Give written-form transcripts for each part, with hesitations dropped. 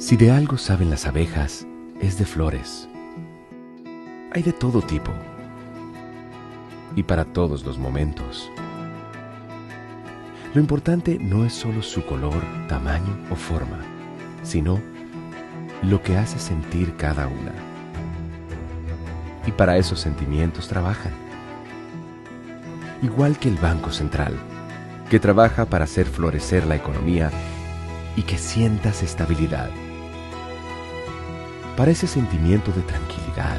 Si de algo saben las abejas, es de flores. Hay de todo tipo y para todos los momentos. Lo importante no es solo su color, tamaño o forma, sino lo que hace sentir cada una. Y para esos sentimientos trabajan. Igual que el Banco Central, que trabaja para hacer florecer la economía y que sientas estabilidad. Para ese sentimiento de tranquilidad.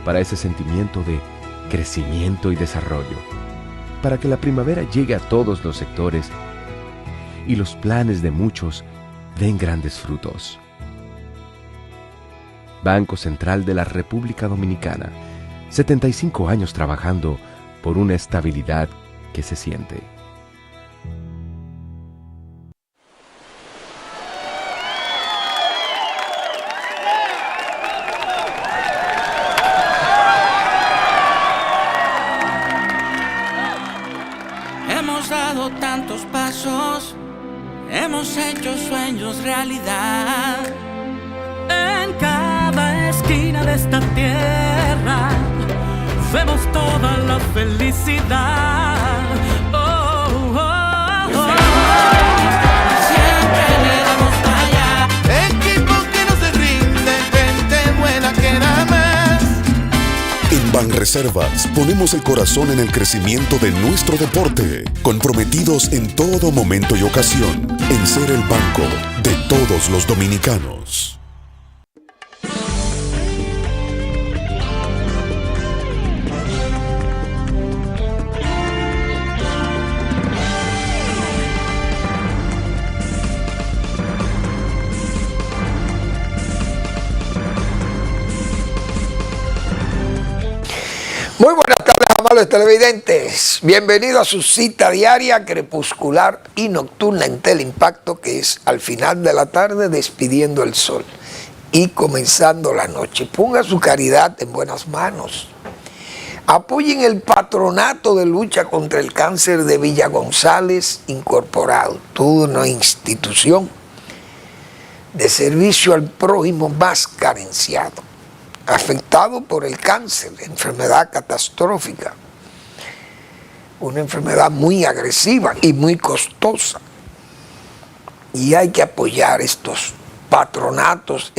Para ese sentimiento de crecimiento y desarrollo. Para que la primavera llegue a todos los sectores y los planes de muchos den grandes frutos. Banco Central de la República Dominicana, 75 años trabajando por una estabilidad que se siente. Hemos dado tantos pasos, hemos hecho sueños realidad. En cada esquina de esta tierra vemos toda la felicidad. Oh, oh, oh. Siempre le damos para allá. Equipo que no se rinde, gente buena que da más. En Banreservas ponemos el corazón en el crecimiento de nuestro deporte, comprometidos en todo momento y ocasión en ser el banco de todos los dominicanos. Muy buenas tardes, amables televidentes. Bienvenidos a su cita diaria, crepuscular y nocturna en Teleimpacto, que es al final de la tarde despidiendo el sol y comenzando la noche. Ponga su caridad en buenas manos. Apoyen el Patronato de Lucha contra el Cáncer de Villa González Incorporado, toda una institución de servicio al prójimo más carenciado, afectado por el cáncer, enfermedad catastrófica, una enfermedad muy agresiva y muy costosa. Y hay que apoyar estos patronatos,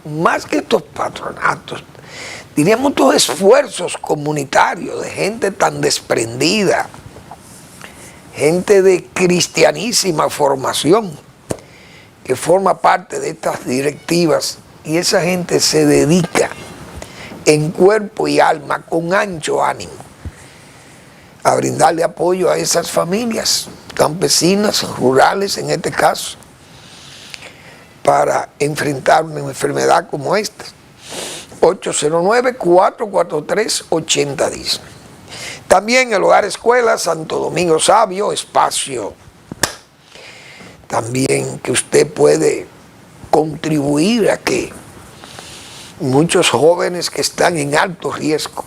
más que estos patronatos, diríamos estos esfuerzos comunitarios de gente tan desprendida, gente de cristianísima formación, que forma parte de estas directivas. Y esa gente se dedica en cuerpo y alma, con ancho ánimo, a brindarle apoyo a esas familias campesinas, rurales en este caso, para enfrentar una enfermedad como esta. 809-443-8010. También el Hogar Escuela Santo Domingo Sabio, espacio también que usted puede contribuir a que muchos jóvenes que están en alto riesgo,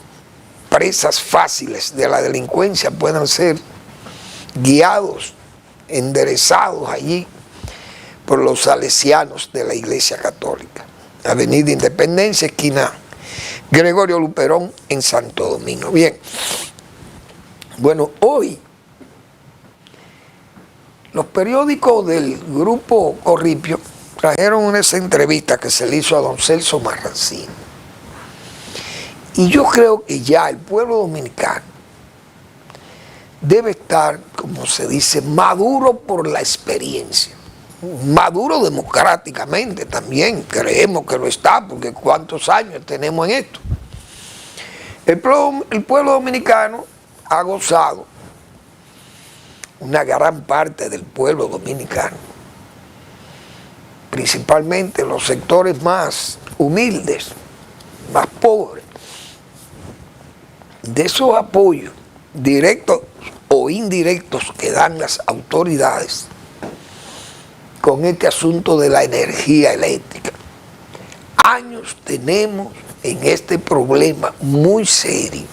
presas fáciles de la delincuencia, puedan ser guiados, enderezados allí por los salesianos de la Iglesia Católica. Avenida Independencia, esquina Gregorio Luperón, en Santo Domingo. Bien, bueno, hoy los periódicos del Grupo Corripio trajeron una entrevista que se le hizo a don Celso Marrancino. Y yo creo que ya el pueblo dominicano debe estar, como se dice, maduro por la experiencia. Maduro democráticamente también, creemos que lo está, porque cuántos años tenemos en esto. El pueblo dominicano ha gozado, una gran parte del pueblo dominicano, principalmente los sectores más humildes, más pobres, de esos apoyos directos o indirectos que dan las autoridades con este asunto de la energía eléctrica. Años tenemos en este problema muy serio.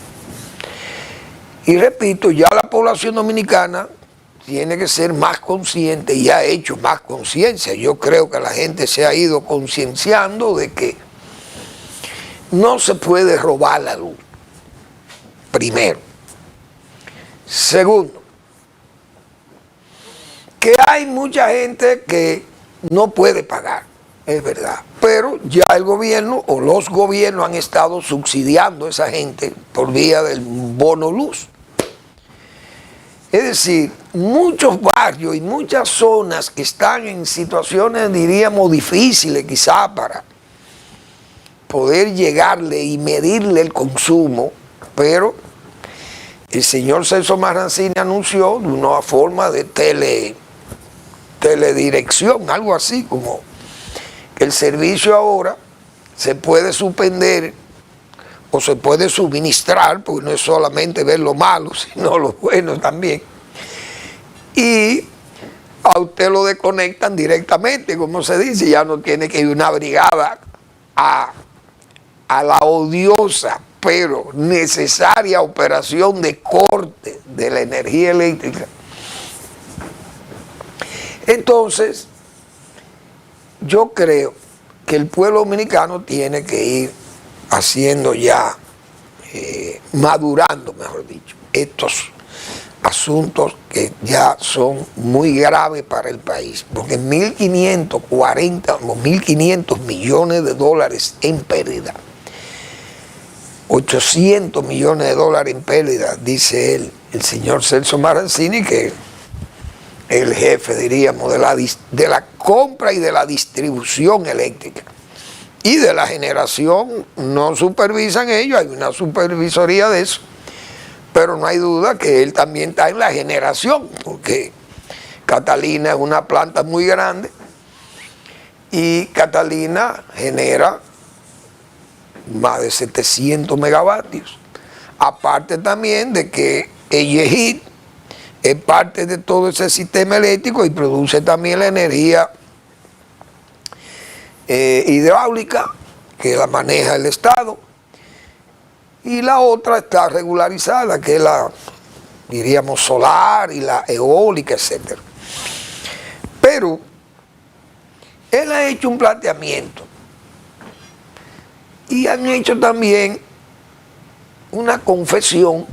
Y repito, ya la población dominicana tiene que ser más consciente y ha hecho más conciencia. Yo creo que la gente se ha ido concienciando de que no se puede robar la luz, primero. Segundo, que hay mucha gente que no puede pagar, es verdad, pero ya el gobierno o los gobiernos han estado subsidiando a esa gente por vía del bono luz. Es decir, muchos barrios y muchas zonas que están en situaciones, diríamos, difíciles quizá para poder llegarle y medirle el consumo, pero el señor Celso Marrancini anunció de una forma de teledirección, algo así, como que el servicio ahora se puede suspender o se puede suministrar, porque no es solamente ver lo malo, sino lo bueno también. Y a usted lo desconectan directamente, como se dice, ya no tiene que ir una brigada a la odiosa pero necesaria operación de corte de la energía eléctrica. Entonces, yo creo que el pueblo dominicano tiene que ir haciendo ya, madurando, mejor dicho, estos asuntos que ya son muy graves para el país, porque 1.540 o 1.500 millones de dólares en pérdida, 800 millones de dólares en pérdida, dice él, el señor Celso Marrancini, que el jefe, diríamos, de la compra y de la distribución eléctrica. Y de la generación no supervisan ellos, hay una supervisoría de eso, pero no hay duda que él también está en la generación, porque Catalina es una planta muy grande y Catalina genera más de 700 megavatios. Aparte también de que Eyegid es parte de todo ese sistema eléctrico y produce también la energía hidráulica, que la maneja el Estado, y la otra está regularizada, que es la, diríamos, solar y la eólica, etc. Pero él ha hecho un planteamiento y han hecho también una confesión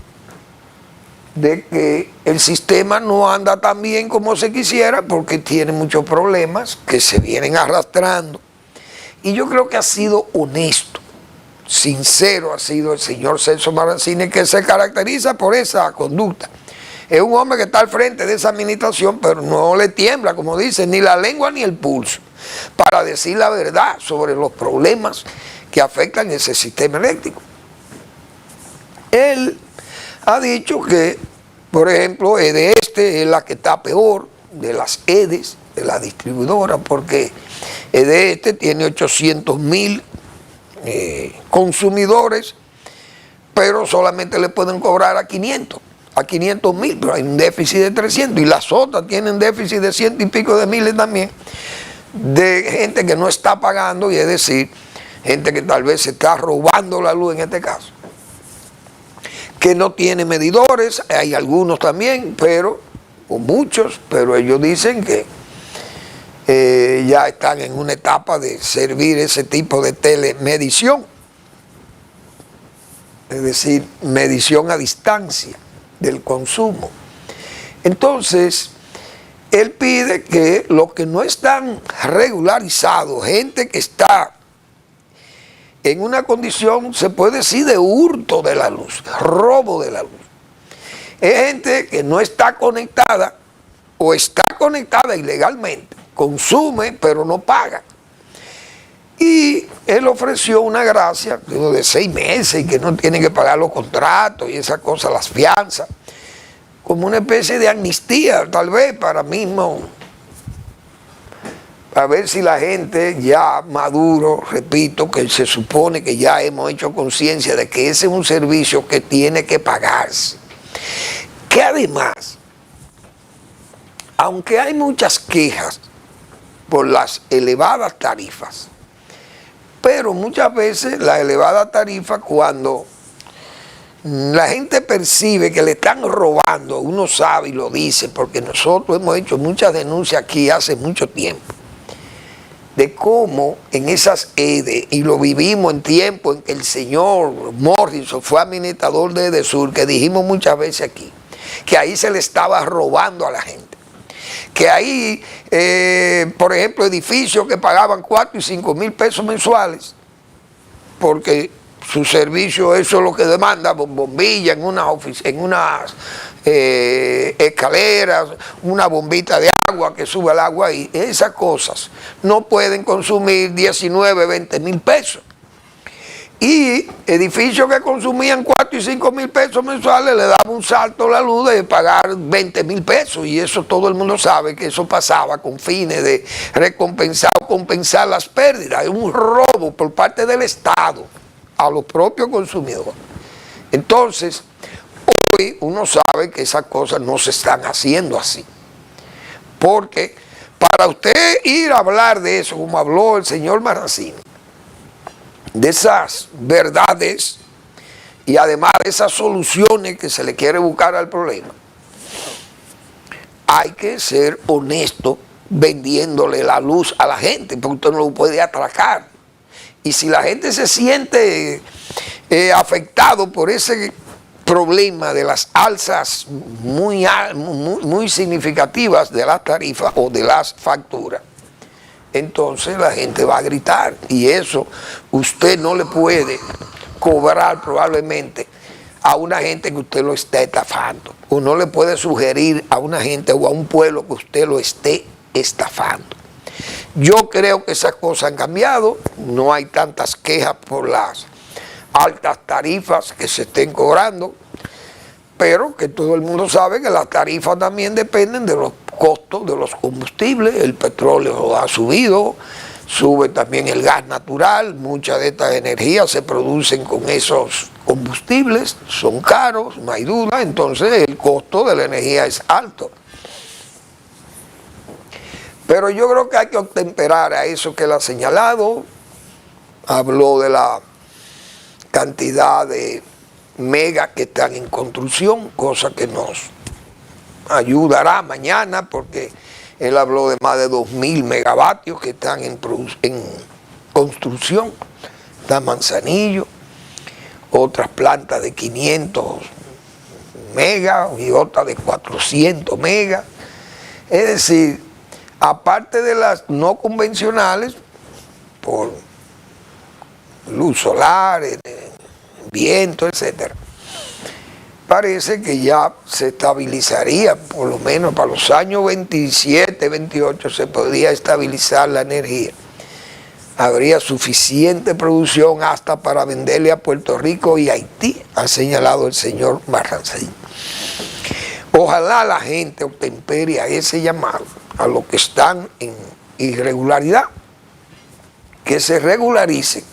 de que el sistema no anda tan bien como se quisiera porque tiene muchos problemas que se vienen arrastrando. Y yo creo que ha sido honesto, sincero ha sido el señor Celso Marrancini, que se caracteriza por esa conducta. Es un hombre que está al frente de esa administración, pero no le tiembla, como dice, ni la lengua ni el pulso, para decir la verdad sobre los problemas que afectan ese sistema eléctrico. Él ha dicho que, por ejemplo, EDESTE es la que está peor de las EDES, de la distribuidora, porque EDESTE tiene 800,000 consumidores, pero solamente le pueden cobrar a 500,000, pero hay un déficit de 300, y las otras tienen déficit de 100 y pico de miles también, de gente que no está pagando, y es decir, gente que tal vez se está robando la luz en este caso, que no tiene medidores, hay algunos también, pero, o muchos, pero ellos dicen que ya están en una etapa de servir ese tipo de telemedición, es decir, medición a distancia del consumo. Entonces, él pide que los que no están regularizados, gente que está en una condición, se puede decir, de hurto de la luz, robo de la luz, es gente que no está conectada o está conectada ilegalmente, consume pero no paga. Y él ofreció una gracia de 6 meses y que no tienen que pagar los contratos y esas cosas, las fianzas, como una especie de amnistía, tal vez, para mismo, a ver si la gente ya maduro, repito, que se supone que ya hemos hecho conciencia de que ese es un servicio que tiene que pagarse. Que además, aunque hay muchas quejas por las elevadas tarifas, pero muchas veces la elevada tarifa, cuando la gente percibe que le están robando, uno sabe y lo dice, porque nosotros hemos hecho muchas denuncias aquí hace mucho tiempo, de cómo en esas EDE, y lo vivimos en tiempo en que el señor Morrison fue administrador de EDESUR, que dijimos muchas veces aquí, que ahí se le estaba robando a la gente. Que ahí, por ejemplo, edificios que pagaban 4 y 5 mil pesos mensuales, porque su servicio, eso es lo que demanda, bombilla en unas escaleras, una bombita de agua que sube el agua ahí, esas cosas no pueden consumir 19, 20 mil pesos. Y edificios que consumían 4 y 5 mil pesos mensuales le daba un salto a la luz de pagar 20 mil pesos, y eso todo el mundo sabe que eso pasaba con fines de recompensar o compensar las pérdidas. Es un robo por parte del Estado a los propios consumidores. Entonces, hoy uno sabe que esas cosas no se están haciendo así, porque para usted ir a hablar de eso, como habló el señor Marrancini, de esas verdades y además de esas soluciones que se le quiere buscar al problema, hay que ser honesto vendiéndole la luz a la gente, porque usted no lo puede atracar. Y si la gente se siente afectado por ese problema de las alzas muy significativas de las tarifas o de las facturas, entonces la gente va a gritar, y eso usted no le puede cobrar probablemente a una gente que usted lo esté estafando, o no le puede sugerir a una gente o a un pueblo que usted lo esté estafando. Yo creo que esas cosas han cambiado, no hay tantas quejas por las altas tarifas que se estén cobrando, pero que todo el mundo sabe que las tarifas también dependen de los costos de los combustibles. El petróleo ha subido, sube también el gas natural, muchas de estas energías se producen con esos combustibles, son caros, no hay duda, entonces el costo de la energía es alto. Pero yo creo que hay que obtemperar a eso que él ha señalado. Habló de la cantidad de megas que están en construcción, cosa que nos ayudará mañana, porque él habló de más de 2.000 megavatios que están en construcción. Está Manzanillo, otras plantas de 500 megas y otras de 400 megas. Es decir, aparte de las no convencionales, por luz solar, viento, etcétera, parece que ya se estabilizaría, por lo menos para los años 27, 28, se podría estabilizar la energía. Habría suficiente producción hasta para venderle a Puerto Rico y Haití, ha señalado el señor Marrancini. Ojalá la gente obtempere a ese llamado, a los que están en irregularidad, que se regularicen,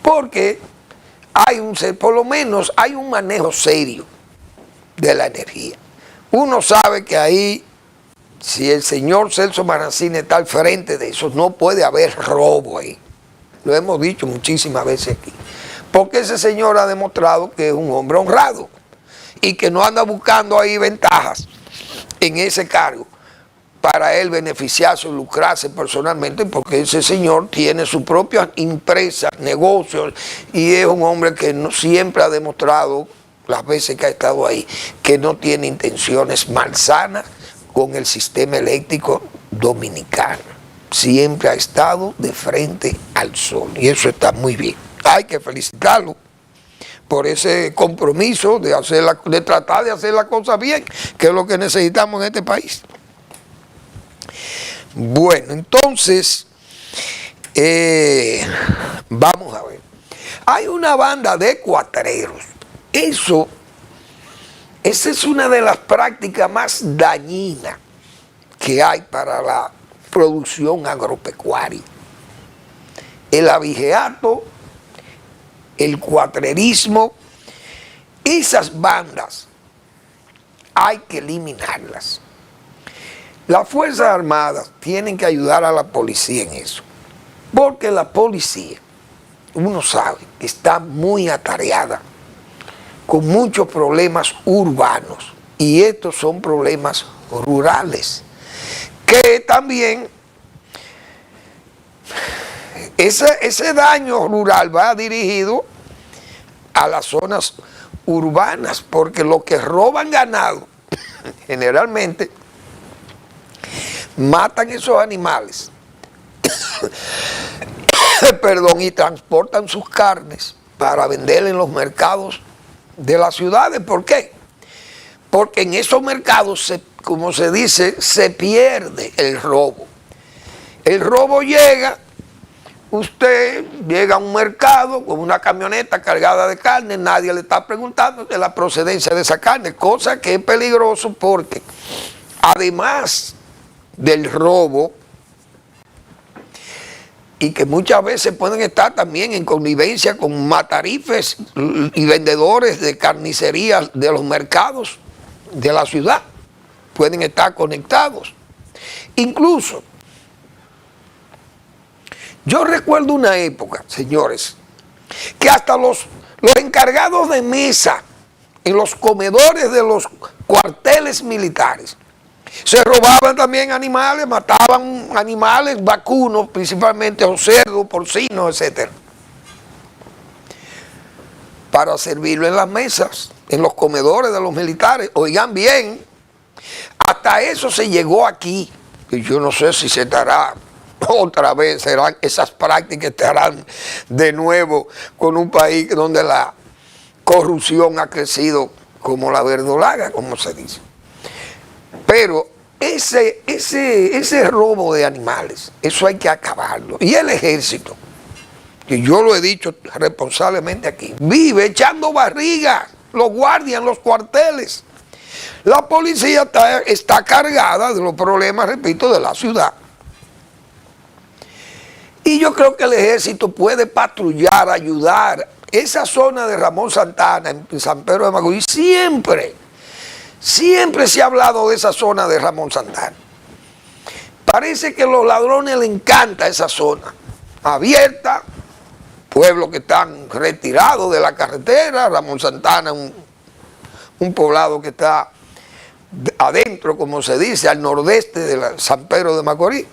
porque por lo menos hay un manejo serio de la energía. Uno sabe que ahí, si el señor Celso Marrancini está al frente de eso, no puede haber robo ahí. Lo hemos dicho muchísimas veces aquí, porque ese señor ha demostrado que es un hombre honrado y que no anda buscando ahí ventajas en ese cargo para él beneficiarse o lucrarse personalmente, porque ese señor tiene su propia empresa, negocios, y es un hombre que siempre ha demostrado, las veces que ha estado ahí, que no tiene intenciones malsanas con el sistema eléctrico dominicano. Siempre ha estado de frente al sol, y eso está muy bien. Hay que felicitarlo por ese compromiso de tratar de hacer la cosa bien, que es lo que necesitamos en este país. Bueno, entonces, vamos a ver. Hay una banda de cuatreros. Esa es una de las prácticas más dañinas que hay para la producción agropecuaria. El abigeato, el cuatrerismo, esas bandas hay que eliminarlas. Las Fuerzas Armadas tienen que ayudar a la policía en eso, porque la policía, uno sabe, está muy atareada con muchos problemas urbanos. Y estos son problemas rurales, que también ese daño rural va dirigido a las zonas urbanas, porque los que roban ganado generalmente matan esos animales perdón, y transportan sus carnes para vender en los mercados de las ciudades. ¿Por qué? Porque en esos mercados, como se dice, se pierde el robo. El robo llega, usted llega a un mercado con una camioneta cargada de carne, nadie le está preguntando de la procedencia de esa carne, cosa que es peligroso porque además del robo, y que muchas veces pueden estar también en connivencia con matarifes y vendedores de carnicería de los mercados de la ciudad, pueden estar conectados. Incluso, yo recuerdo una época, señores, que hasta los encargados de mesa en los comedores de los cuarteles militares se robaban también animales, mataban animales vacunos, principalmente o cerdos, porcinos, etc., para servirlo en las mesas, en los comedores de los militares. Oigan bien, hasta eso se llegó aquí, y yo no sé si se estará otra vez, serán esas prácticas estarán de nuevo con un país donde la corrupción ha crecido como la verdolaga, como se dice. Pero ese robo de animales, eso hay que acabarlo. Y el ejército, que yo lo he dicho responsablemente aquí, vive echando barriga, los guardias en los cuarteles. La policía está cargada de los problemas, repito, de la ciudad. Y yo creo que el ejército puede patrullar, ayudar. Esa zona de Ramón Santana, en San Pedro de Macorís, siempre se ha hablado de esa zona de Ramón Santana. Parece que a los ladrones les encanta esa zona abierta, pueblos que están retirados de la carretera. Ramón Santana, un poblado que está adentro, como se dice, al nordeste de San Pedro de Macorís,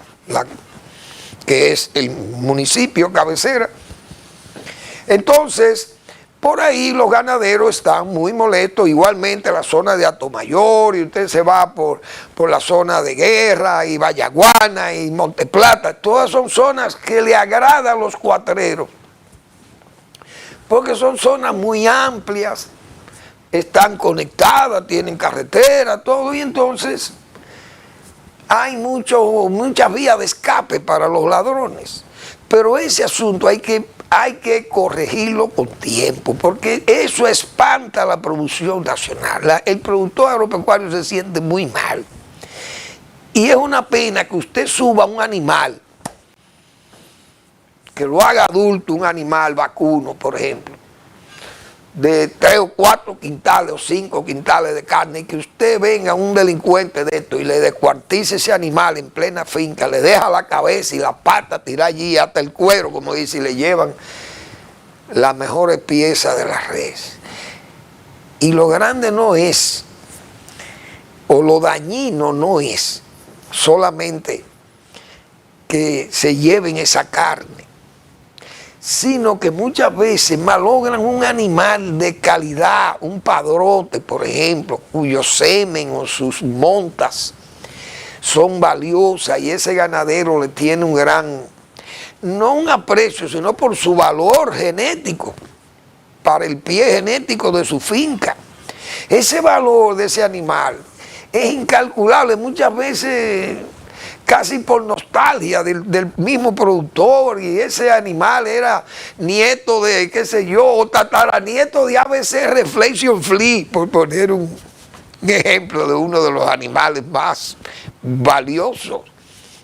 que es el municipio cabecera. Entonces, por ahí los ganaderos están muy molestos, igualmente la zona de Atomayor, y usted se va por la zona de Guerra y Vallaguana y Monteplata. Todas son zonas que le agradan a los cuatreros, porque son zonas muy amplias, están conectadas, tienen carretera, todo, y entonces hay muchas vías de escape para los ladrones. Pero ese asunto hay que corregirlo con tiempo, porque eso espanta la producción nacional. El productor agropecuario se siente muy mal. Y es una pena que usted suba un animal, que lo haga adulto, un animal vacuno, por ejemplo, de 3 o 4 quintales o 5 quintales de carne, y que usted venga un delincuente de esto y le descuartice ese animal en plena finca, le deja la cabeza y la pata tirar allí hasta el cuero, como dice, y le llevan las mejores piezas de la res. Y lo grande no es, o lo dañino no es solamente que se lleven esa carne, sino que muchas veces malogran un animal de calidad, un padrote, por ejemplo, cuyo semen o sus montas son valiosas, y ese ganadero le tiene un gran, no un aprecio, sino por su valor genético, para el pie genético de su finca. Ese valor de ese animal es incalculable, muchas veces casi por nostalgia del mismo productor, y ese animal era nieto de, qué sé yo, o tataranieto de ABC Reflection Flea, por poner un ejemplo de uno de los animales más valiosos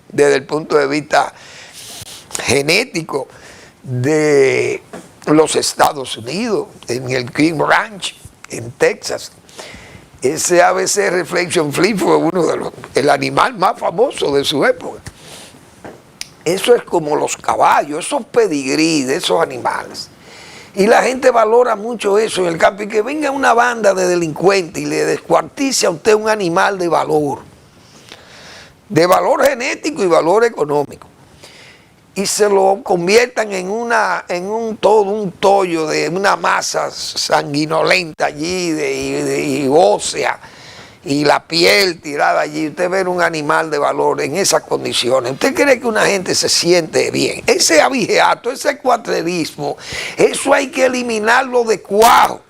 desde el punto de vista genético de los Estados Unidos, en el King Ranch, en Texas. Ese ABC Reflection Flea fue uno de el animal más famoso de su época. Eso es como los caballos, esos pedigrí de esos animales. Y la gente valora mucho eso en el campo. Y que venga una banda de delincuentes y le descuartice a usted un animal de valor genético y valor económico, y se lo conviertan en un tollo de una masa sanguinolenta allí y ósea, y la piel tirada allí. Usted ve un animal de valor en esas condiciones. ¿Usted cree que una gente se siente bien? Ese abigeato, ese cuatrerismo, eso hay que eliminarlo de cuajo.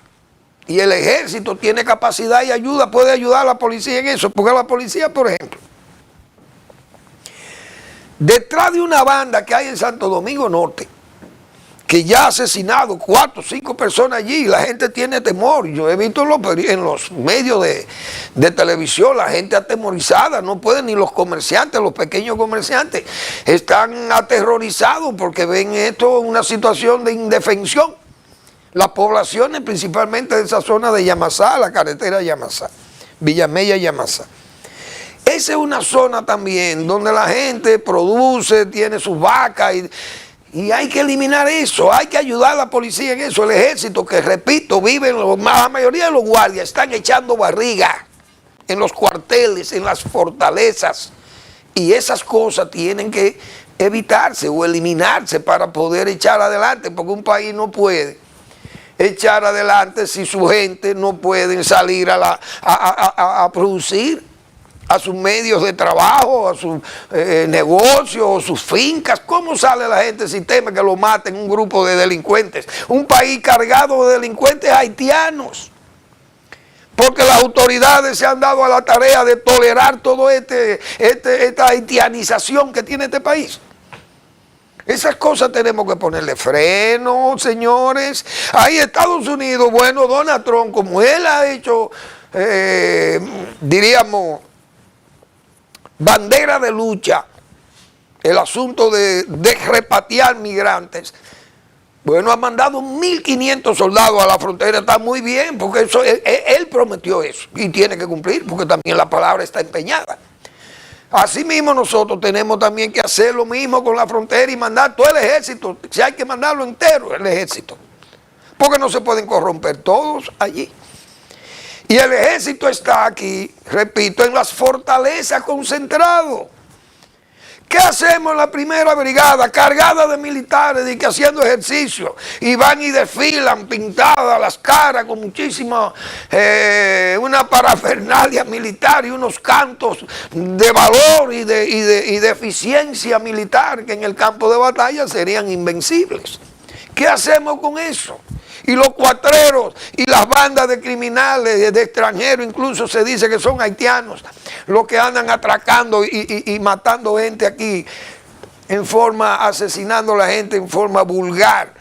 Y el ejército tiene capacidad y ayuda, puede ayudar a la policía en eso, porque la policía, por ejemplo, detrás de una banda que hay en Santo Domingo Norte, que ya ha asesinado 4 o 5 personas allí, la gente tiene temor. Yo he visto en los medios de televisión la gente atemorizada, no pueden ni los comerciantes, los pequeños comerciantes, están aterrorizados porque ven esto una situación de indefensión. Las poblaciones principalmente de esa zona de Yamasá, la carretera Yamasá, Villamella Yamasá. Esa es una zona también donde la gente produce, tiene sus vacas y hay que eliminar eso, hay que ayudar a la policía en eso, el ejército, que repito, la mayoría de los guardias están echando barriga en los cuarteles, en las fortalezas, y esas cosas tienen que evitarse o eliminarse para poder echar adelante, porque un país no puede echar adelante si su gente no puede salir a producir, a sus medios de trabajo, a sus negocios, sus fincas. ¿Cómo sale la gente si teme que lo maten un grupo de delincuentes? Un país cargado de delincuentes haitianos, porque las autoridades se han dado a la tarea de tolerar todo esta haitianización que tiene este país. Esas cosas tenemos que ponerle freno, señores. Ahí Estados Unidos, bueno, Donald Trump, como él ha hecho, diríamos, bandera de lucha, el asunto de repatriar migrantes, bueno, ha mandado 1.500 soldados a la frontera. Está muy bien, porque eso, él prometió eso y tiene que cumplir, porque también la palabra está empeñada. Asimismo, nosotros tenemos también que hacer lo mismo con la frontera y mandar todo el ejército. Si hay que mandarlo entero, el ejército, porque no se pueden corromper todos allí. Y el ejército está aquí, repito, en las fortalezas concentrado. ¿Qué hacemos en la primera brigada? Cargada de militares y que haciendo ejercicio. Y van y desfilan pintadas las caras con muchísima, una parafernalia militar y unos cantos de valor y de eficiencia militar que en el campo de batalla serían invencibles. ¿Qué hacemos con eso? Y los cuatreros y las bandas de criminales, de extranjeros, incluso se dice que son haitianos, los que andan atracando y matando gente aquí asesinando a la gente en forma vulgar,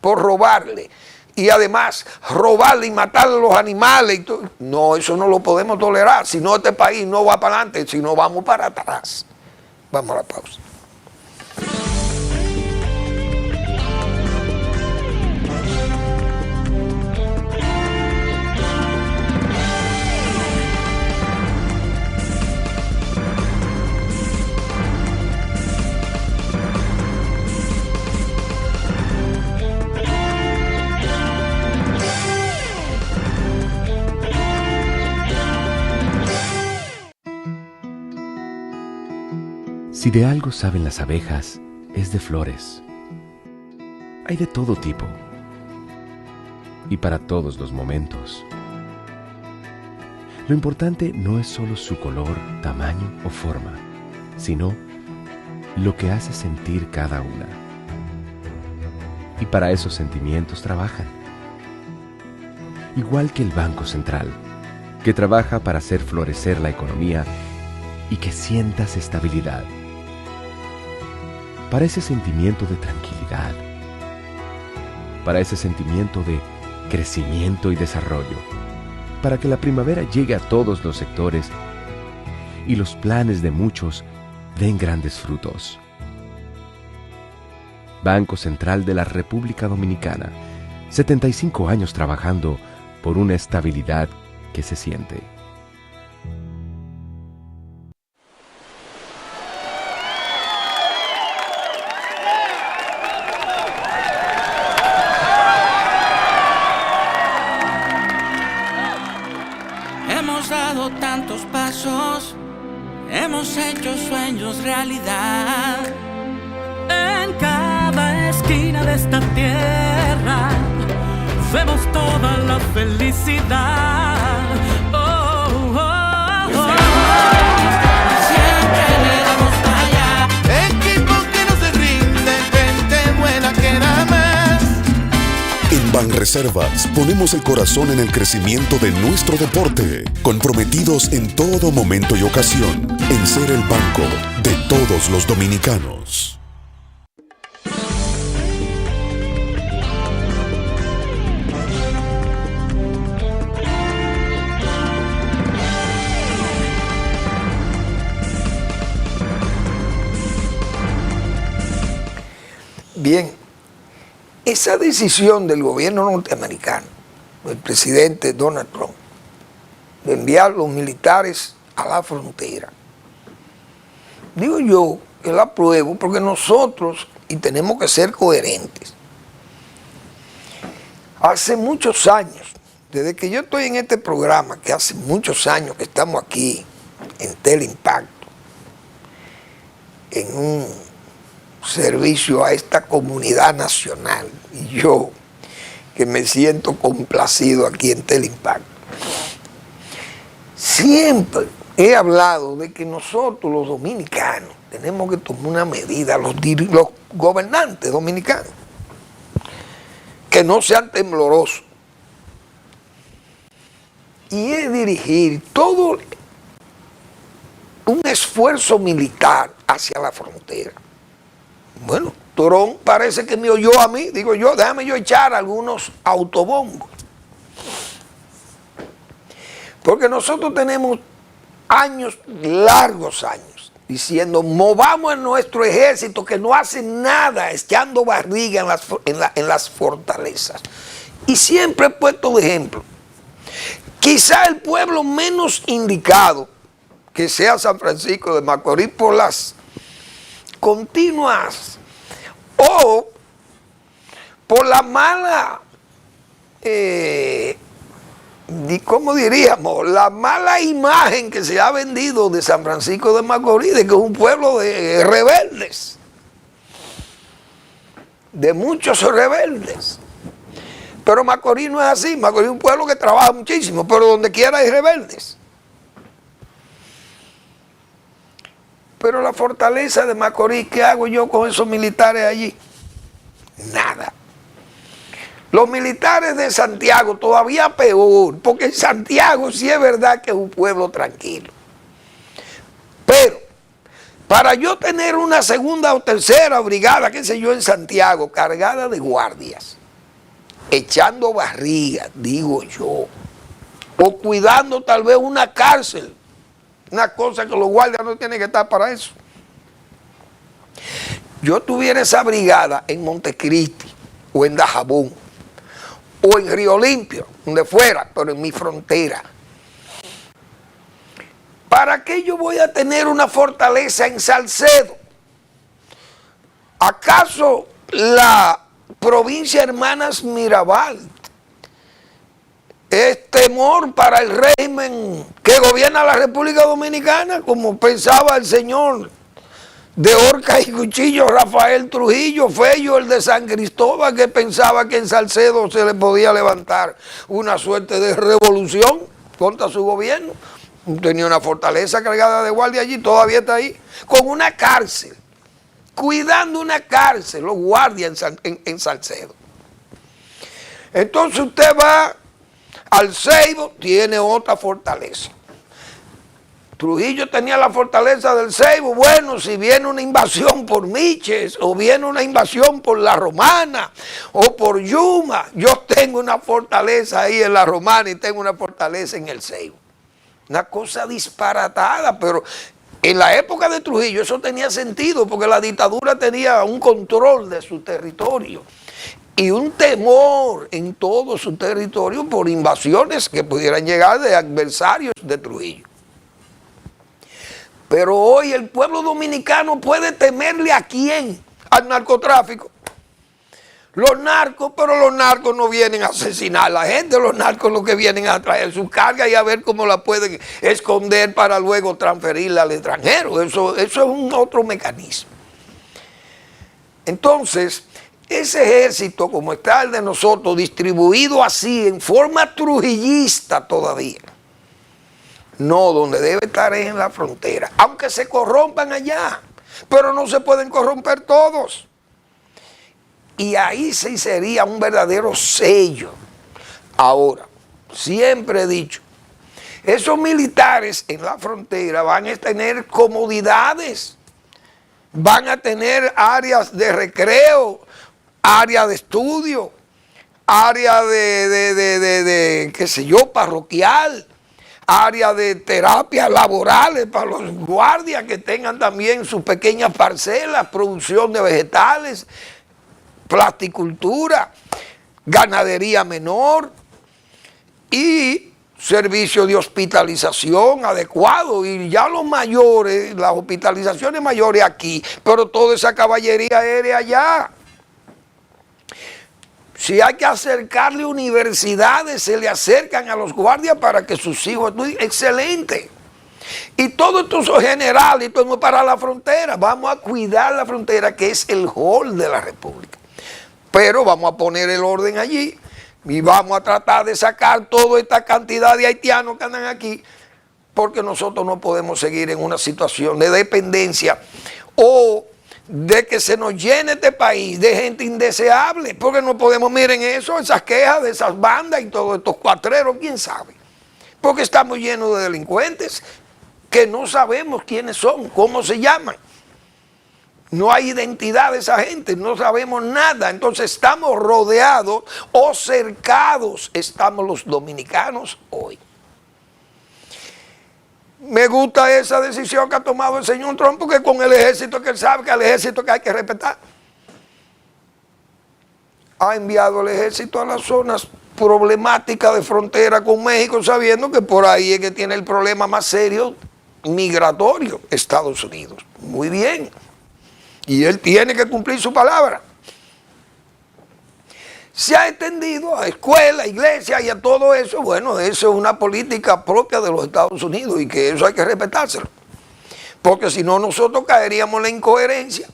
por robarle. Y además, robarle y matarle a los animales. No, eso no lo podemos tolerar. Si no, este país no va para adelante, sino vamos para atrás. Vamos a la pausa. Si de algo saben las abejas, es de flores. Hay de todo tipo y para todos los momentos. Lo importante no es solo su color, tamaño o forma, sino lo que hace sentir cada una. Y para esos sentimientos trabajan. Igual que el Banco Central, que trabaja para hacer florecer la economía y que sientas estabilidad. Para ese sentimiento de tranquilidad, para ese sentimiento de crecimiento y desarrollo, para que la primavera llegue a todos los sectores y los planes de muchos den grandes frutos. Banco Central de la República Dominicana, 75 años trabajando por una estabilidad que se siente. dado tantos pasos, hemos hecho sueños realidad. En cada esquina de esta tierra vemos toda la felicidad. Oh, oh, oh. Siempre le damos para allá. Equipo que no se rinde, gente buena que da más. En Banreservas ponemos el corazón en el crecimiento de nuestro deporte, comprometidos en todo momento y ocasión en ser el banco de todos los dominicanos. Bien, esa decisión del gobierno norteamericano, del presidente Donald Trump, de enviar los militares a la frontera, digo yo que la apruebo porque nosotros, y tenemos que ser coherentes, hace muchos años, desde que yo estoy en este programa, que hace muchos años que estamos aquí en Teleimpacto, en un servicio a esta comunidad nacional, y yo que me siento complacido aquí en Teleimpacto, siempre he hablado de que nosotros los dominicanos tenemos que tomar una medida, los gobernantes dominicanos, que no sean temblorosos, y es dirigir todo un esfuerzo militar hacia la frontera. Bueno, Trump parece que me oyó a mí, digo yo, déjame yo echar algunos autobombos. Porque nosotros tenemos años, largos años, diciendo, movamos a nuestro ejército que no hace nada, echando barriga en las fortalezas. Y siempre he puesto de ejemplo, quizá el pueblo menos indicado, que sea San Francisco de Macorís, por las continuas o por la mala, ¿cómo diríamos? La mala imagen que se ha vendido de San Francisco de Macorís, de que es un pueblo de rebeldes, de muchos rebeldes. Pero Macorís no es así. Macorís es un pueblo que trabaja muchísimo, pero donde quiera hay rebeldes. Pero la fortaleza de Macorís, ¿qué hago yo con esos militares allí? Nada. Los militares de Santiago todavía peor, porque en Santiago sí es verdad que es un pueblo tranquilo. Pero para yo tener una segunda o tercera brigada, qué sé yo, en Santiago, cargada de guardias, echando barriga, digo yo, o cuidando tal vez una cárcel, una cosa que los guardias no tienen que estar para eso. Yo tuviera esa brigada en Montecristi, o en Dajabón, o en Río Limpio, donde fuera, pero en mi frontera. ¿Para qué yo voy a tener una fortaleza en Salcedo? ¿Acaso la provincia Hermanas Mirabal es temor para el régimen que gobierna la República Dominicana, como pensaba el señor de horca y cuchillo Rafael Trujillo Fello, el de San Cristóbal, que pensaba que en Salcedo se le podía levantar una suerte de revolución contra su gobierno? Tenía una fortaleza cargada de guardia allí, todavía está ahí, con una cárcel, cuidando una cárcel, los guardias en Salcedo. Entonces usted va al Ceibo, tiene otra fortaleza. Trujillo tenía la fortaleza del Ceibo. Bueno, si viene una invasión por Miches, o viene una invasión por La Romana, o por Yuma, yo tengo una fortaleza ahí en La Romana y tengo una fortaleza en el Ceibo. Una cosa disparatada, pero en la época de Trujillo eso tenía sentido, porque la dictadura tenía un control de su territorio y un temor en todo su territorio por invasiones que pudieran llegar de adversarios de Trujillo. Pero hoy el pueblo dominicano puede temerle ¿a quién? Al narcotráfico. Los narcos, pero los narcos no vienen a asesinar a la gente, los narcos lo que vienen a traer su carga y a ver cómo la pueden esconder para luego transferirla al extranjero. Eso es un otro mecanismo. Entonces, ese ejército, como está el de nosotros, distribuido así, en forma trujillista todavía, no, donde debe estar es en la frontera, aunque se corrompan allá, pero no se pueden corromper todos. Y ahí sí sería un verdadero sello. Ahora, siempre he dicho, esos militares en la frontera van a tener comodidades, van a tener áreas de recreo, área de estudio, área de qué sé yo, parroquial, área de terapias laborales para los guardias que tengan también sus pequeñas parcelas, producción de vegetales, plasticultura, ganadería menor y servicio de hospitalización adecuado. Y ya los mayores, las hospitalizaciones mayores aquí, pero toda esa caballería aérea allá. Si hay que acercarle universidades, se le acercan a los guardias para que sus hijos estudien. Excelente. Y todo esto es general y todo para la frontera. Vamos a cuidar la frontera, que es el hall de la República. Pero vamos a poner el orden allí y vamos a tratar de sacar toda esta cantidad de haitianos que andan aquí, porque nosotros no podemos seguir en una situación de dependencia o de que se nos llene este país de gente indeseable, porque no podemos, miren eso, esas quejas de esas bandas y todos estos cuatreros, quién sabe, porque estamos llenos de delincuentes que no sabemos quiénes son, cómo se llaman. No hay identidad de esa gente, no sabemos nada. Entonces estamos rodeados o cercados, estamos los dominicanos hoy. Me gusta esa decisión que ha tomado el señor Trump, porque con el ejército, que él sabe que al ejército que hay que respetar. Ha enviado el ejército a las zonas problemáticas de frontera con México, sabiendo que por ahí es que tiene el problema más serio migratorio, Estados Unidos. Muy bien. Y él tiene que cumplir su palabra. Se ha extendido a escuelas, iglesias y a todo eso. Bueno, eso es una política propia de los Estados Unidos y que eso hay que respetárselo. Porque si no, nosotros caeríamos en la incoherencia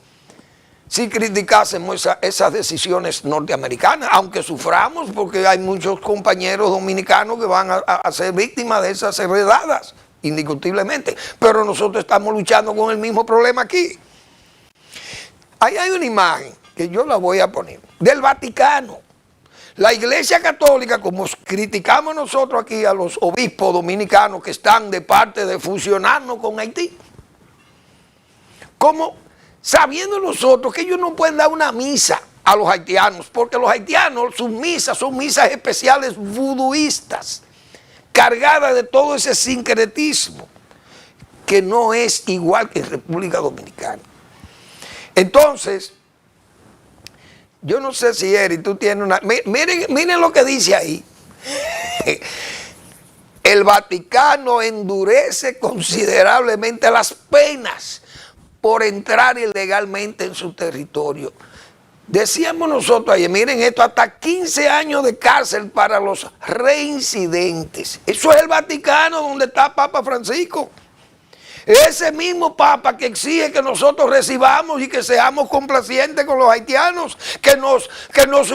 si criticásemos esas decisiones norteamericanas, aunque suframos, porque hay muchos compañeros dominicanos que van a ser víctimas de esas redadas, indiscutiblemente. Pero nosotros estamos luchando con el mismo problema aquí. Ahí hay una imagen que yo la voy a poner, del Vaticano. La Iglesia Católica, como criticamos nosotros aquí a los obispos dominicanos que están de parte de fusionarnos con Haití, como sabiendo nosotros que ellos no pueden dar una misa a los haitianos, porque los haitianos, sus misas son misas especiales vuduistas, cargadas de todo ese sincretismo, que no es igual que en República Dominicana. Entonces, yo no sé si Eri, tú tienes una... Miren lo que dice ahí. El Vaticano endurece considerablemente las penas por entrar ilegalmente en su territorio. Decíamos nosotros ayer, miren esto, hasta 15 años de cárcel para los reincidentes. Eso es el Vaticano, donde está Papa Francisco. Ese mismo Papa que exige que nosotros recibamos y que seamos complacientes con los haitianos, que nos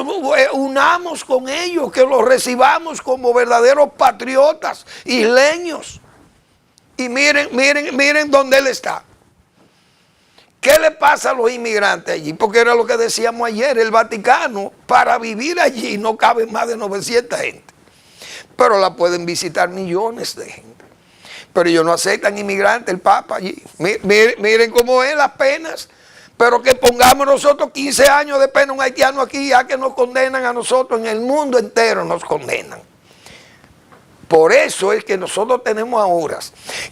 unamos con ellos, que los recibamos como verdaderos patriotas isleños. Y miren dónde él está. ¿Qué le pasa a los inmigrantes allí? Porque era lo que decíamos ayer, el Vaticano, para vivir allí no caben más de 900 gente, pero la pueden visitar millones de gente. Pero ellos no aceptan inmigrantes, el Papa allí. Miren cómo es las penas. Pero que pongamos nosotros 15 años de pena a un haitiano aquí, ya que nos condenan a nosotros, en el mundo entero nos condenan. Por eso es que nosotros tenemos ahora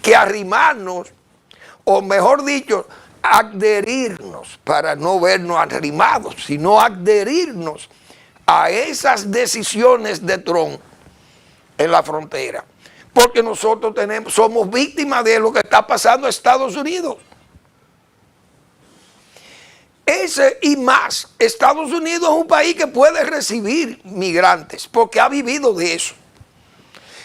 que arrimarnos, o mejor dicho, adherirnos, para no vernos arrimados, sino adherirnos a esas decisiones de Trump en la frontera. Porque nosotros somos víctimas de lo que está pasando en Estados Unidos. Ese y más, Estados Unidos es un país que puede recibir migrantes porque ha vivido de eso.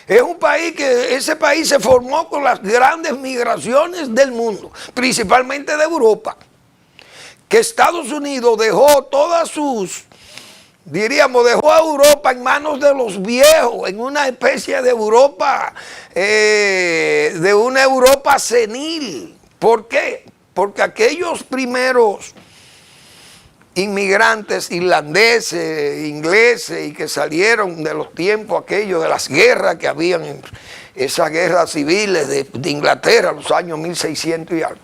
Es un país que ese país se formó con las grandes migraciones del mundo, principalmente de Europa. Que Estados Unidos dejó todas sus, diríamos, dejó a Europa en manos de los viejos, en una especie de Europa, de una Europa senil. ¿Por qué? Porque aquellos primeros inmigrantes irlandeses, ingleses y que salieron de los tiempos aquellos de las guerras que habían, esas guerras civiles de Inglaterra, los años 1600 y algo.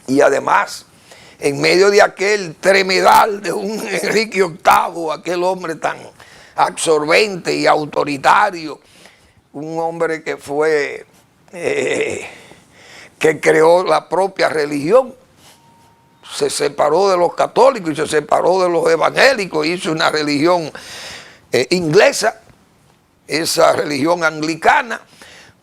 Y además, en medio de aquel tremedal de un Enrique VIII, aquel hombre tan absorbente y autoritario, un hombre que fue, que creó la propia religión, se separó de los católicos y se separó de los evangélicos, hizo una religión inglesa, esa religión anglicana.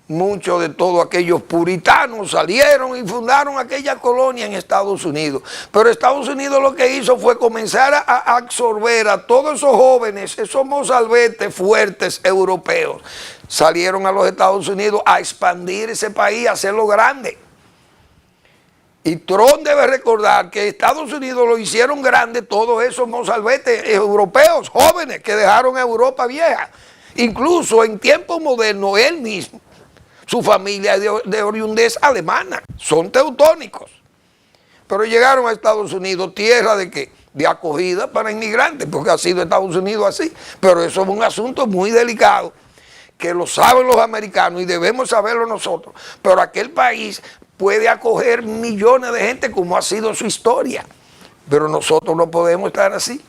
Muchos de todos aquellos puritanos salieron y fundaron aquella colonia en Estados Unidos. Pero Estados Unidos lo que hizo fue comenzar a absorber a todos esos jóvenes, esos mozalbetes fuertes europeos. Salieron a los Estados Unidos a expandir ese país, a hacerlo grande. Y Trump debe recordar que Estados Unidos lo hicieron grande todos esos mozalbetes europeos, jóvenes que dejaron a Europa vieja. Incluso en tiempos modernos, él mismo, su familia es de oriundez alemana, son teutónicos. Pero llegaron a Estados Unidos, tierra de ¿qué? De acogida para inmigrantes, porque ha sido Estados Unidos así. Pero eso es un asunto muy delicado, que lo saben los americanos y debemos saberlo nosotros. Pero aquel país puede acoger millones de gente como ha sido su historia. Pero nosotros no podemos estar así,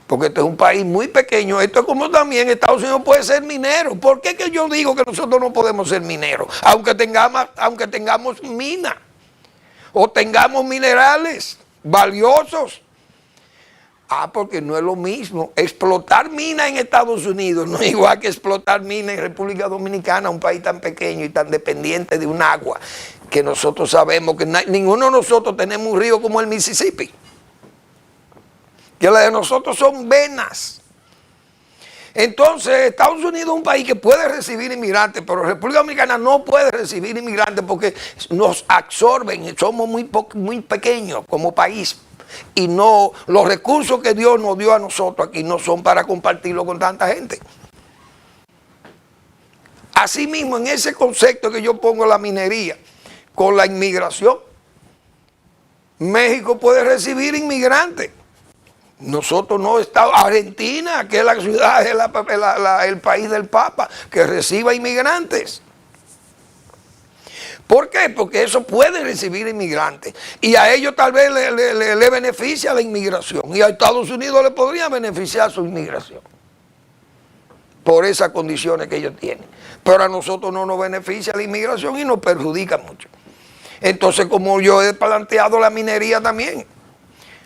porque este es un país muy pequeño. Esto es como también Estados Unidos puede ser minero. ¿Por qué que yo digo que nosotros no podemos ser mineros? Aunque tengamos minas o tengamos minerales valiosos. Porque no es lo mismo. Explotar minas en Estados Unidos no es igual que explotar minas en República Dominicana, un país tan pequeño y tan dependiente de un agua que nosotros sabemos que ninguno de nosotros tenemos un río como el Mississippi. Que la de nosotros son venas. Entonces, Estados Unidos es un país que puede recibir inmigrantes, pero República Dominicana no puede recibir inmigrantes porque nos absorben, somos muy pequeños como país. Y no, los recursos que Dios nos dio a nosotros aquí no son para compartirlo con tanta gente. Asimismo, en ese concepto que yo pongo la minería, con la inmigración, México puede recibir inmigrantes. Nosotros no estamos, Argentina, que es la ciudad, es el país del Papa, que reciba inmigrantes. ¿Por qué? Porque eso puede recibir inmigrantes. Y a ellos tal vez le beneficia la inmigración. Y a Estados Unidos le podría beneficiar su inmigración. Por esas condiciones que ellos tienen. Pero a nosotros no nos beneficia la inmigración y nos perjudica mucho. Entonces, como yo he planteado la minería también,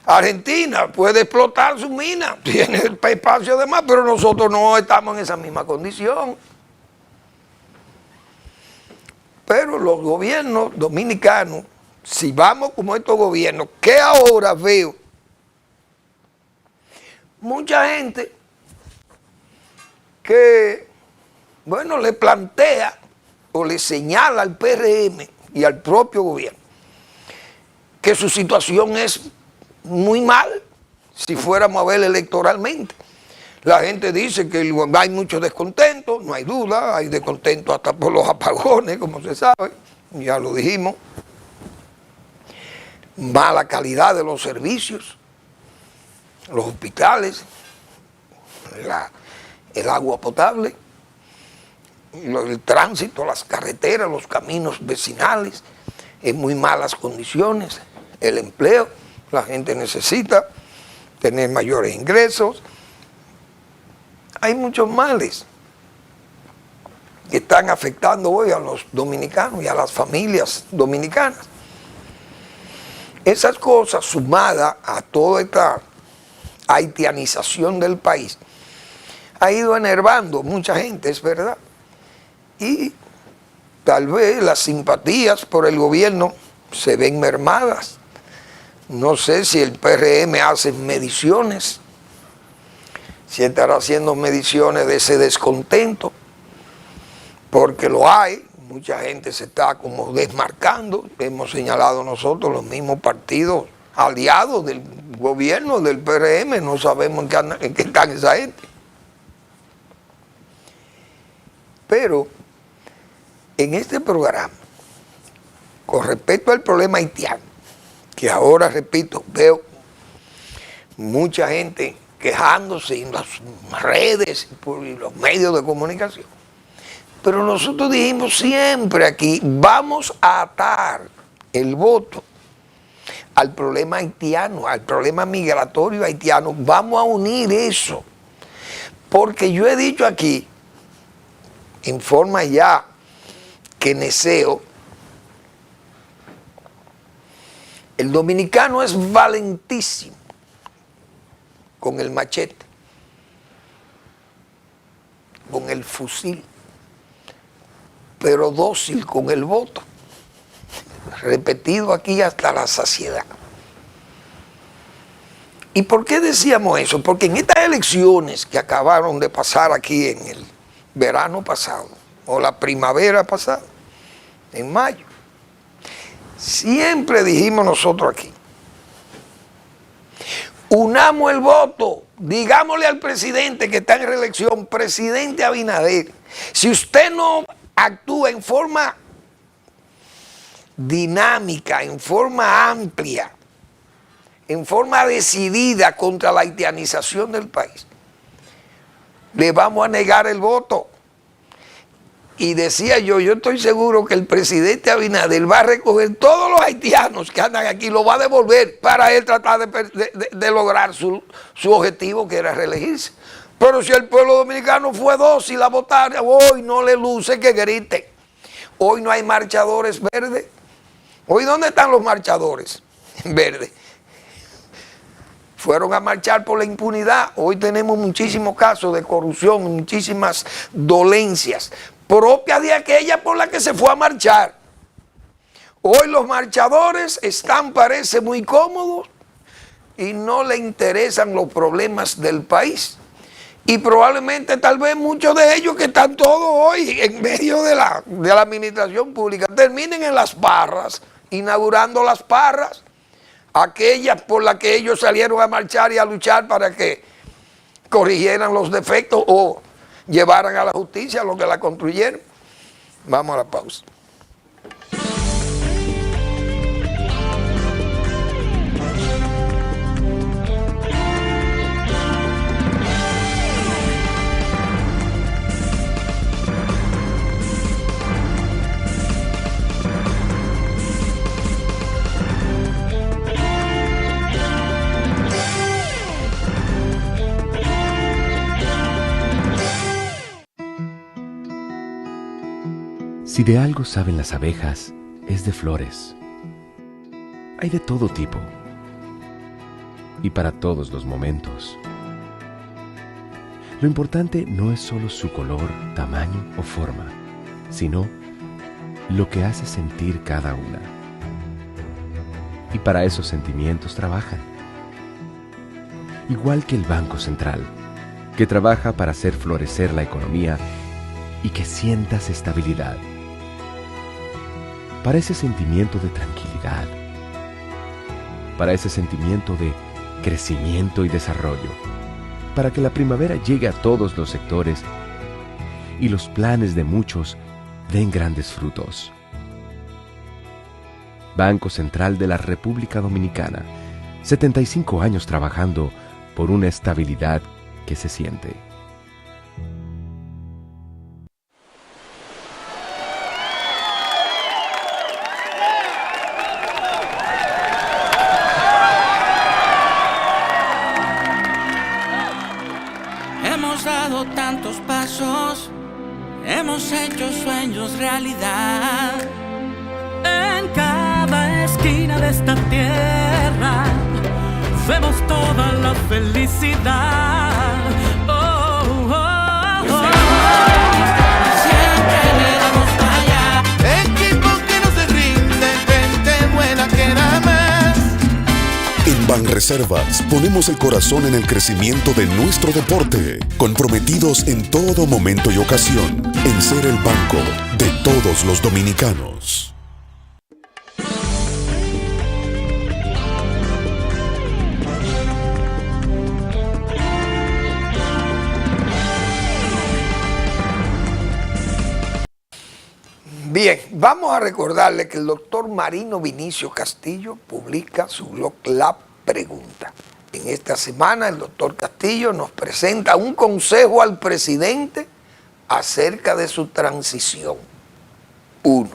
Argentina puede explotar su mina, tiene el espacio de más, pero nosotros no estamos en esa misma condición. Pero los gobiernos dominicanos, si vamos como estos gobiernos, que ahora veo mucha gente que, bueno, le plantea o le señala al PRM y al propio gobierno que su situación es muy mal si fuéramos a ver electoralmente. La gente dice que hay mucho descontento, no hay duda, hay descontento hasta por los apagones, como se sabe, ya lo dijimos. Mala calidad de los servicios, los hospitales, el agua potable, el tránsito, las carreteras, los caminos vecinales, en muy malas condiciones, el empleo, la gente necesita tener mayores ingresos. Hay muchos males que están afectando hoy a los dominicanos y a las familias dominicanas. Esas cosas sumadas a toda esta haitianización del país ha ido enervando mucha gente, es verdad. Y tal vez las simpatías por el gobierno se ven mermadas No sé si el PRM hace mediciones, si estará haciendo mediciones de ese descontento, porque lo hay. Mucha gente se está como desmarcando. Hemos señalado nosotros los mismos partidos aliados del gobierno del PRM, no sabemos en qué están esa gente. Pero en este programa, con respecto al problema haitiano, que ahora, repito, veo mucha gente quejándose en las redes y los medios de comunicación, pero nosotros dijimos siempre aquí, vamos a atar el voto al problema haitiano, al problema migratorio haitiano, vamos a unir eso, porque yo he dicho aquí, en forma ya keneseo, el dominicano es valentísimo con el machete, con el fusil, pero dócil con el voto, repetido aquí hasta la saciedad. ¿Y por qué decíamos eso? Porque en estas elecciones que acabaron de pasar aquí en el verano pasado, o la primavera pasada, en mayo, siempre dijimos nosotros aquí, unamos el voto, digámosle al presidente que está en reelección, presidente Abinader, si usted no actúa en forma dinámica, en forma amplia, en forma decidida contra la haitianización del país, le vamos a negar el voto. Y decía yo estoy seguro que el presidente Abinader va a recoger todos los haitianos que andan aquí, lo va a devolver para él tratar de lograr su objetivo, que era reelegirse. Pero si el pueblo dominicano fue dócil a votar, hoy no le luce que grite. Hoy no hay marchadores verdes. Hoy, ¿dónde están los marchadores verdes? Fueron a marchar por la impunidad. Hoy tenemos muchísimos casos de corrupción, muchísimas dolencias propias de aquella por la que se fue a marchar. Hoy los marchadores están, parece, muy cómodos y no le interesan los problemas del país. Y probablemente, tal vez, muchos de ellos que están todos hoy en medio de la administración pública terminen en las barras, inaugurando las barras, aquellas por las que ellos salieron a marchar y a luchar para que corrigieran los defectos o llevaran a la justicia lo que la construyeron. Vamos a la pausa. Si de algo saben las abejas, es de flores. Hay de todo tipo y para todos los momentos. Lo importante no es solo su color, tamaño o forma, sino lo que hace sentir cada una. Y para esos sentimientos trabajan. Igual que el Banco Central, que trabaja para hacer florecer la economía y que sientas estabilidad. Para ese sentimiento de tranquilidad, para ese sentimiento de crecimiento y desarrollo, para que la primavera llegue a todos los sectores y los planes de muchos den grandes frutos. Banco Central de la República Dominicana, 75 años trabajando por una estabilidad que se siente. Hemos dado tantos pasos, hemos hecho sueños realidad. En cada esquina de esta tierra vemos toda la felicidad. Oh, oh, oh. Siempre le damos para allá. Equipo que no se rinde, gente buena que da más. Banreservas ponemos el corazón en el crecimiento de nuestro deporte, comprometidos en todo momento y ocasión en ser el banco de todos los dominicanos. Bien, vamos a recordarle que el doctor Marino Vinicio Castillo publica su blog La Pregunta. En esta semana el doctor Castillo nos presenta un consejo al presidente acerca de su transición. 1.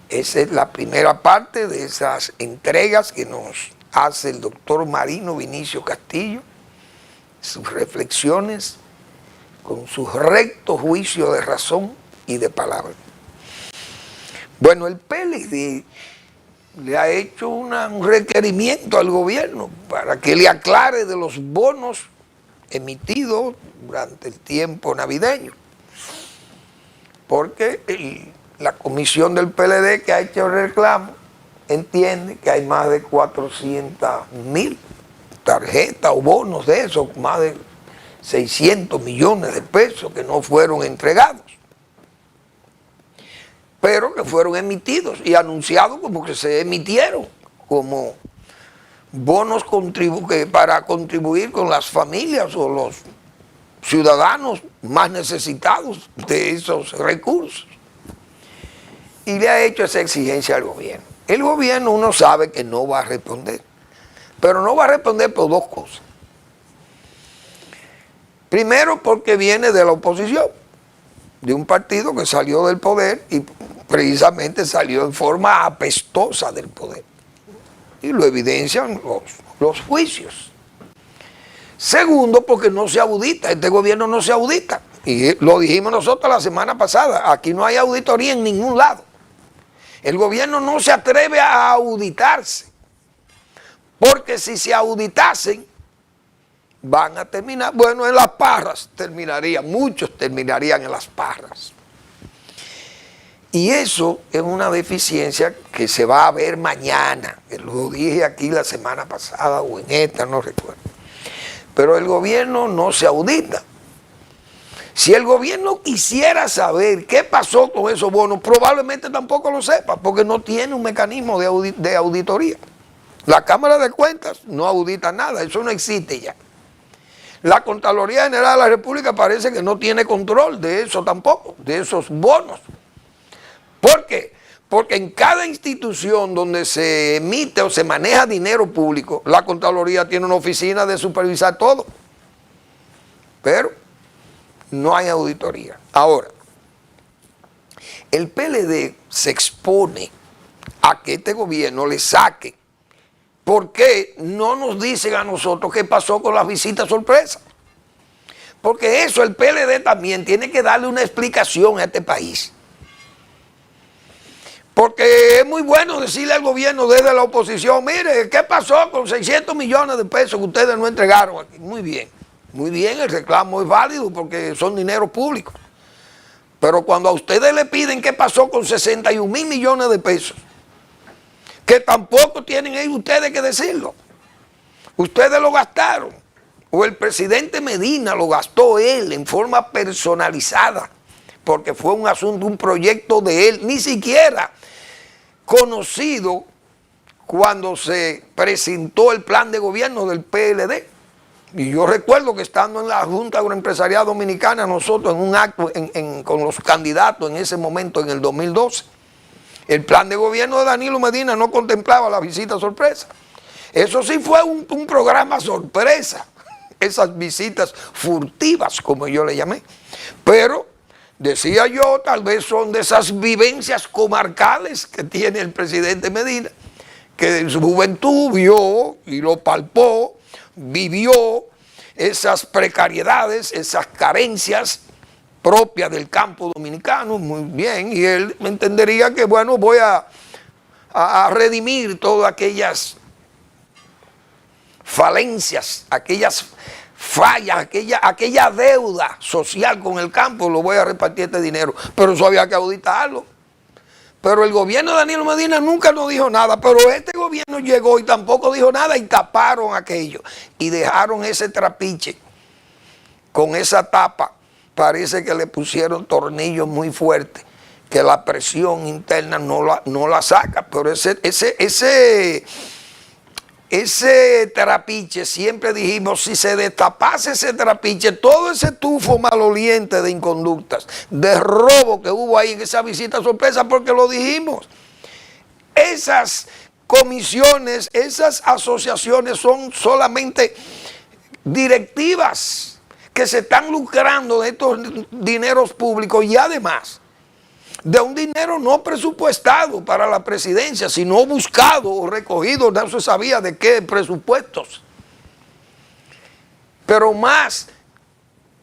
Esa es la primera parte de esas entregas que nos hace el doctor Marino Vinicio Castillo, sus reflexiones con su recto juicio de razón y de palabra. Bueno, el PLD le ha hecho un requerimiento al gobierno para que le aclare de los bonos emitidos durante el tiempo navideño. Porque la comisión del PLD que ha hecho el reclamo entiende que hay más de 400.000 tarjetas o bonos de esos, más de 600 millones de pesos que no fueron entregados, pero que fueron emitidos y anunciados como que se emitieron como bonos para contribuir con las familias o los ciudadanos más necesitados de esos recursos. Y le ha hecho esa exigencia al gobierno. El gobierno uno sabe que no va a responder, pero no va a responder por dos cosas. Primero, porque viene de la oposición, de un partido que salió del poder y precisamente salió en forma apestosa del poder. Y lo evidencian los juicios. Segundo, porque no se audita, este gobierno no se audita. Y lo dijimos nosotros la semana pasada, aquí no hay auditoría en ningún lado. El gobierno no se atreve a auditarse, porque si se auditasen, van a terminar, bueno, en las parras terminarían, muchos terminarían en las parras. Y eso es una deficiencia que se va a ver mañana, que lo dije aquí la semana pasada o en esta, no recuerdo. Pero el gobierno no se audita. Si el gobierno quisiera saber qué pasó con esos bonos, probablemente tampoco lo sepa, porque no tiene un mecanismo de auditoría. La Cámara de Cuentas no audita nada, eso no existe ya. La Contraloría General de la República parece que no tiene control de eso tampoco, de esos bonos. ¿Por qué? Porque en cada institución donde se emite o se maneja dinero público, la Contraloría tiene una oficina de supervisar todo. Pero no hay auditoría. Ahora, el PLD se expone a que este gobierno le saque. ¿Por qué no nos dicen a nosotros qué pasó con las visitas sorpresa? Porque eso el PLD también tiene que darle una explicación a este país. Porque es muy bueno decirle al gobierno desde la oposición, mire, ¿qué pasó con 600 millones de pesos que ustedes no entregaron aquí? Muy bien, el reclamo es válido porque son dinero público. Pero cuando a ustedes le piden qué pasó con 61.000 millones de pesos, que tampoco tienen ellos ustedes que decirlo. Ustedes lo gastaron, o el presidente Medina lo gastó él en forma personalizada, porque fue un asunto, un proyecto de él, ni siquiera conocido cuando se presentó el plan de gobierno del PLD. Y yo recuerdo que estando en la Junta Agroempresarial Dominicana, nosotros en un acto con los candidatos en ese momento, en el 2012, el plan de gobierno de Danilo Medina no contemplaba la visita sorpresa. Eso sí fue un programa sorpresa, esas visitas furtivas, como yo le llamé. Pero, decía yo, tal vez son de esas vivencias comarcales que tiene el presidente Medina, que en su juventud vio y lo palpó, vivió esas precariedades, esas carencias propias del campo dominicano, muy bien, y él entendería que, bueno, voy a redimir todas aquellas falencias, aquellas fallas, aquella deuda social con el campo, lo voy a repartir este dinero, pero eso había que auditarlo. Pero el gobierno de Danilo Medina nunca nos dijo nada, pero este gobierno llegó y tampoco dijo nada y taparon aquello y dejaron ese trapiche con esa tapa. Parece que le pusieron tornillos muy fuertes, que la presión interna no la saca, pero ese trapiche, siempre dijimos, si se destapase ese trapiche, todo ese tufo maloliente de inconductas, de robo que hubo ahí en esa visita sorpresa, porque lo dijimos, esas comisiones, esas asociaciones son solamente directivas que se están lucrando de estos dineros públicos y además de un dinero no presupuestado para la presidencia, sino buscado o recogido, no se sabía de qué presupuestos. Pero más,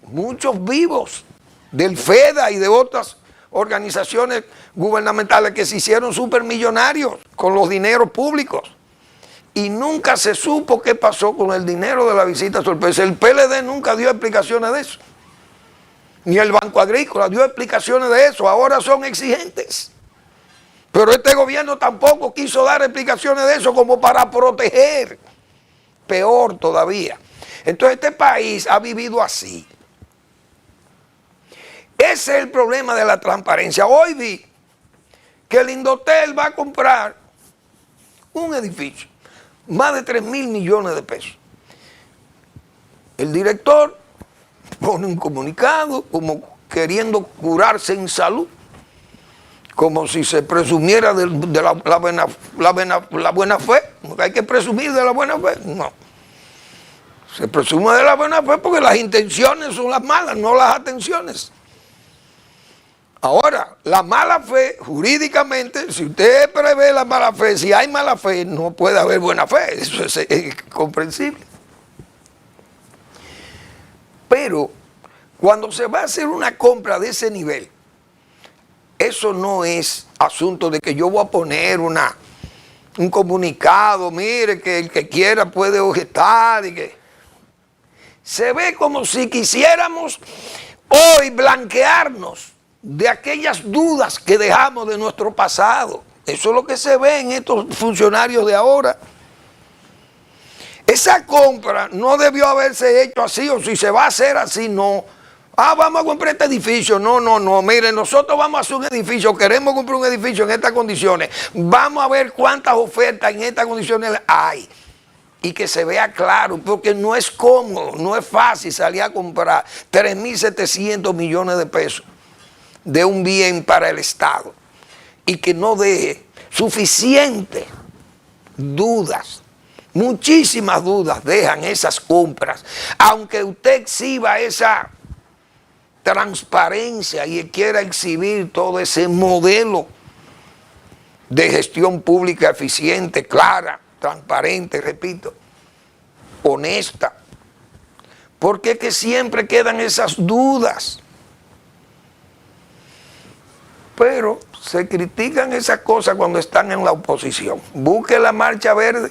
muchos vivos del FEDA y de otras organizaciones gubernamentales que se hicieron supermillonarios con los dineros públicos. Y nunca se supo qué pasó con el dinero de la visita sorpresa. El PLD nunca dio explicaciones de eso. Ni el Banco Agrícola dio explicaciones de eso. Ahora son exigentes. Pero este gobierno tampoco quiso dar explicaciones de eso como para proteger. Peor todavía. Entonces este país ha vivido así. Ese es el problema de la transparencia. Hoy vi que el Indotel va a comprar un edificio. Más de 3.000 millones de pesos. El director pone un comunicado como queriendo curarse en salud, como si se presumiera de la buena fe. ¿Hay que presumir de la buena fe? No. Se presume de la buena fe porque las intenciones son las malas, no las atenciones. Ahora, la mala fe, jurídicamente, si usted prevé la mala fe, si hay mala fe, no puede haber buena fe. Eso es comprensible. Pero, cuando se va a hacer una compra de ese nivel, eso no es asunto de que yo voy a poner un comunicado, mire, que el que quiera puede objetar. Y que se ve como si quisiéramos hoy blanquearnos de aquellas dudas que dejamos de nuestro pasado. Eso es lo que se ve en estos funcionarios de ahora. Esa compra no debió haberse hecho así, o si se va a hacer así, no. Vamos a comprar este edificio. No. Miren, nosotros vamos a hacer un edificio, queremos comprar un edificio en estas condiciones. Vamos a ver cuántas ofertas en estas condiciones hay. Y que se vea claro, porque no es cómodo, no es fácil salir a comprar 3.700 millones de pesos de un bien para el Estado y que no deje suficientes dudas, muchísimas dudas dejan esas compras, aunque usted exhiba esa transparencia y quiera exhibir todo ese modelo de gestión pública eficiente, clara, transparente, repito, honesta, porque es que siempre quedan esas dudas. Pero se critican esas cosas cuando están en la oposición. Busque la marcha verde.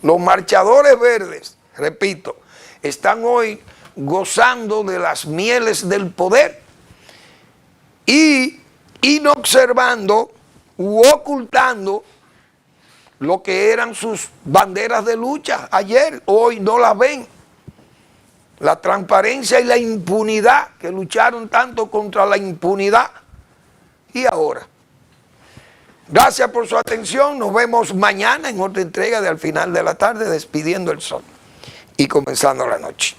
Los marchadores verdes, repito, están hoy gozando de las mieles del poder y inobservando u ocultando lo que eran sus banderas de lucha ayer. Hoy no las ven. La transparencia y la impunidad, que lucharon tanto contra la impunidad. Y ahora, gracias por su atención. Nos vemos mañana en otra entrega de Al Final de la Tarde, despidiendo el sol y comenzando la noche.